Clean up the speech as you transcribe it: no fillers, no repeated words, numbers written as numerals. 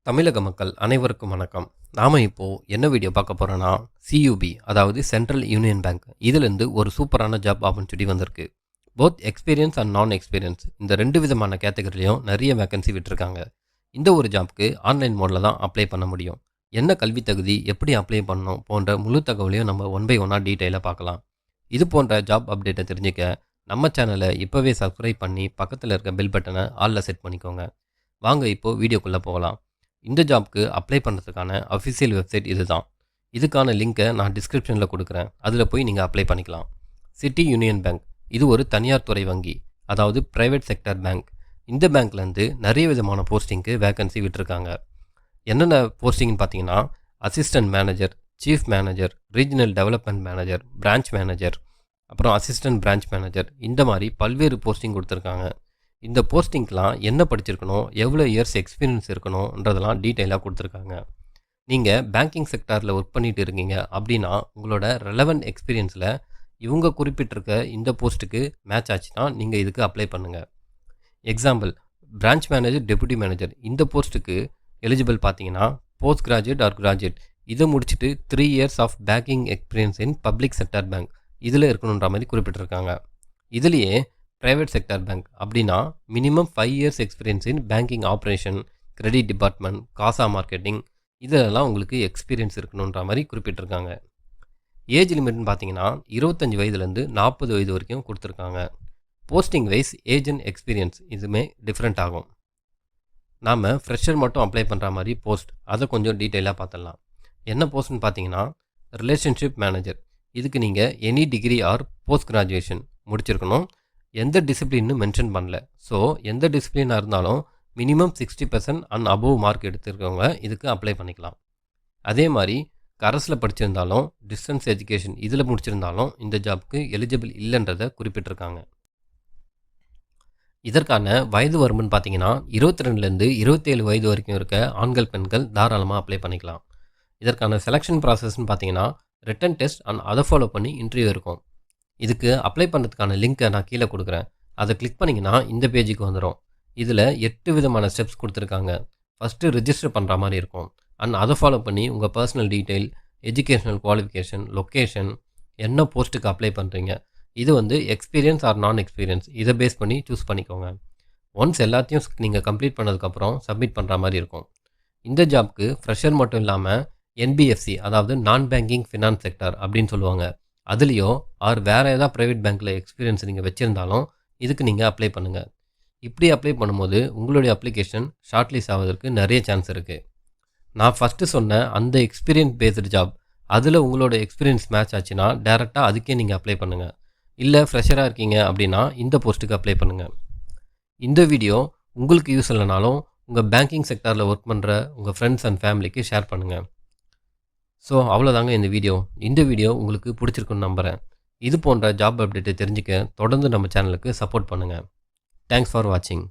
தமிழக மக்கள் அனைவருக்கும் வணக்கம். நாம இப்போ என்ன வீடியோ பார்க்க போறோம்னா, சியூபி அதாவது சென்ட்ரல் யூனியன் பேங்க் இதிலிருந்து ஒரு சூப்பரான ஜாப் ஆப்பர்ச்சுனிட்டி வந்திருக்கு. போத் எக்ஸ்பீரியன்ஸ் அண்ட் நான் எக்ஸ்பீரியன்ஸ் இந்த ரெண்டு விதமான கேட்டகரிலையும் நிறைய வேகன்சி விட்டுருக்காங்க. இந்த ஒரு ஜாப்க்கு ஆன்லைன் மோடில் தான் அப்ளை பண்ண முடியும். என்ன கல்வி தகுதி, எப்படி அப்ளை பண்ணணும் போன்ற முழு தகவலையும் நம்ம ஒன் பை ஒன்னாக டீட்டெயிலாக பார்க்கலாம். இது போன்ற ஜாப் அப்டேட்டை தெரிஞ்சுக்க நம்ம சேனலை இப்போவே சப்ஸ்கிரைப் பண்ணி பக்கத்தில் இருக்க பெல் பட்டனை ஆலில் செட் பண்ணிக்கோங்க. வாங்க இப்போ வீடியோக்குள்ளே போகலாம். இந்த ஜாப்க்கு அப்ளை பண்ணுறதுக்கான அஃபிஷியல் வெப்சைட் இதுதான். இதுக்கான லிங்க்கை நான் டிஸ்கிரிப்ஷனில் கொடுக்குறேன். அதில் போய் நீங்கள் அப்ளை பண்ணிக்கலாம். சிட்டி யூனியன் பேங்க் இது ஒரு தனியார் துறை வங்கி, அதாவது ப்ரைவேட் செக்டர் பேங்க். இந்த பேங்க்லேருந்து நிறைய விதமான போஸ்டிங்க்கு வேகன்சி விட்டுருக்காங்க. என்னென்ன போஸ்டிங்னு பார்த்தீங்கன்னா, assistant manager, chief manager, regional development manager, branch manager, அப்புறம் அசிஸ்டன்ட் பிரான்ச் மேனேஜர், இந்த மாதிரி பல்வேறு போஸ்டிங் கொடுத்துருக்காங்க. இந்த போஸ்டிங்க்கெலாம் என்ன படிச்சிருக்கணும், எவ்வளோ இயர்ஸ் எக்ஸ்பீரியன்ஸ் இருக்கணுன்றதெல்லாம் டீட்டெயிலாக கொடுத்துருக்காங்க. நீங்கள் பேங்கிங் செக்டாரில் ஒர்க் பண்ணிட்டு இருக்கீங்க அப்படின்னா உங்களோட ரெலவெண்ட் எக்ஸ்பீரியன்ஸில் இவங்க குறிப்பிட்டிருக்க இந்த போஸ்ட்டுக்கு மேட்ச் ஆச்சுன்னா நீங்கள் இதுக்கு அப்ளை பண்ணுங்கள். Example, branch manager, deputy manager இந்த போஸ்ட்டுக்கு எலிஜிபிள் பார்த்தீங்கன்னா போஸ்ட் கிராஜுவேட் ஆர் கிராஜுவேட் இதை முடிச்சுட்டு 3 years of banking experience in public sector bank இதில் இருக்கணுன்ற மாதிரி குறிப்பிட்டிருக்காங்க. இதுலேயே ப்ரைவேட் செக்டர் பேங்க் அப்படின்னா minimum 5 years experience in banking operation, credit department, CASA marketing இதெல்லாம் உங்களுக்கு எக்ஸ்பீரியன்ஸ் இருக்கணுன்ற மாதிரி குறிப்பிட்டிருக்காங்க. ஏஜ் லிமிட்னு பார்த்தீங்கன்னா 25 வயதுலேருந்து 40 வயது வரைக்கும் கொடுத்துருக்காங்க. Posting wise age and experience இதுவுமே டிஃப்ரெண்ட் ஆகும். நாம் ஃப்ரெஷர் மட்டும் அப்ளை பண்ணுற மாதிரி போஸ்ட் அதை கொஞ்சம் டீட்டெயிலாக பார்த்துடலாம். என்ன போஸ்ட்னு பார்த்தீங்கன்னா, ரிலேஷன்ஷிப் மேனேஜர். இதுக்கு நீங்கள் any degree R post graduation முடிச்சிருக்கணும். எந்த டிசிப்ளின்னு மென்ஷன் பண்ணல. ஸோ எந்த டிசிப்ளினாக இருந்தாலும் மினிமம் 60% அண்ட் அபோவ் மார்க் எடுத்துருக்கவங்க இதுக்கு அப்ளை பண்ணிக்கலாம். அதே மாதிரி கரஸில் படிச்சிருந்தாலும் டிஸ்டன்ஸ் எஜுகேஷன் இதில் முடிச்சிருந்தாலும் இந்த ஜாப்க்கு எலிஜிபிள் இல்லைன்றதை குறிப்பிட்டிருக்காங்க. இதற்கான வயது வரம்புன்னு பார்த்தீங்கன்னா 22லேருந்து 27 வயது வரைக்கும் இருக்க ஆண்கள் பெண்கள் தாராளமாக அப்ளை பண்ணிக்கலாம். இதற்கான செலெக்ஷன் ப்ராசஸ்ன்னு பார்த்தீங்கன்னா ரிட்டன் டெஸ்ட் அண்ட் அதை ஃபாலோ பண்ணி இன்டர்வியூ இருக்கும். இதுக்கு அப்ளை பண்ணுறதுக்கான லிங்க்கை நான் கீழே கொடுக்குறேன். அதை கிளிக் பண்ணிங்கன்னா இந்த பேஜுக்கு வந்துடும். இதில் 8 விதமான ஸ்டெப்ஸ் கொடுத்துருக்காங்க. ஃபஸ்ட்டு ரிஜிஸ்டர் பண்ணுற மாதிரி இருக்கும். அண்ட் அதை ஃபாலோ பண்ணி உங்கள் personal detail, educational qualification, location, என்ன போஸ்ட்டுக்கு அப்ளை பண்ணுறீங்க, இது எக்ஸ்பீரியன்ஸ் ஆர் நான் எக்ஸ்பீரியன்ஸ் இதை பேஸ் பண்ணி சூஸ் பண்ணிக்கோங்க. ஒன்ஸ் எல்லாத்தையும் நீங்கள் கம்ப்ளீட் பண்ணதுக்கப்புறம் சப்மிட் பண்ணுற மாதிரி இருக்கும். இந்த ஜாப்க்கு ஃப்ரெஷர் மட்டும் இல்லாமல் என்பிஎஃப்சி அதாவது நான் பேங்கிங் ஃபினான்ஸ் செக்டர் அப்படின்னு சொல்லுவாங்க, அதுலேயோ ஆர் வேறு ஏதாவது ப்ரைவேட் பேங்க்கில் எக்ஸ்பீரியன்ஸ் நீங்கள் வச்சுருந்தாலும் இதுக்கு நீங்கள் அப்ளை பண்ணுங்கள். இப்படி அப்ளை பண்ணும்போது உங்களுடைய அப்ளிகேஷன் ஷார்ட்லிஸ்ட் ஆவதற்கு நிறைய சான்ஸ் இருக்குது. நான் ஃபஸ்ட்டு சொன்ன அந்த எக்ஸ்பீரியன்ஸ் பேஸ்டு ஜாப் அதில் உங்களோட எக்ஸ்பீரியன்ஸ் மேட்ச் ஆச்சுன்னா டேரெக்டாக அதுக்கே நீங்கள் அப்ளை பண்ணுங்கள். இல்லை ஃப்ரெஷராக இருக்கீங்க அப்படின்னா இந்த போஸ்ட்டுக்கு அப்ளை பண்ணுங்கள். இந்த வீடியோ உங்களுக்கு யூஸ் இல்லைனாலும் உங்கள் பேங்கிங் செக்டாரில் ஒர்க் பண்ணுற உங்கள் ஃப்ரெண்ட்ஸ் அண்ட் ஃபேமிலிக்கு ஷேர் பண்ணுங்கள். ஸோ அவ்வளோதாங்க இந்த வீடியோ உங்களுக்கு பிடிச்சிருக்குன்னு நம்புகிறேன். இது போன்ற ஜாப் அப்டேட்டை தெரிஞ்சுக்க தொடர்ந்து நம்ம சேனலுக்கு சப்போர்ட் பண்ணுங்கள். தேங்க்ஸ் ஃபார் வாட்சிங்.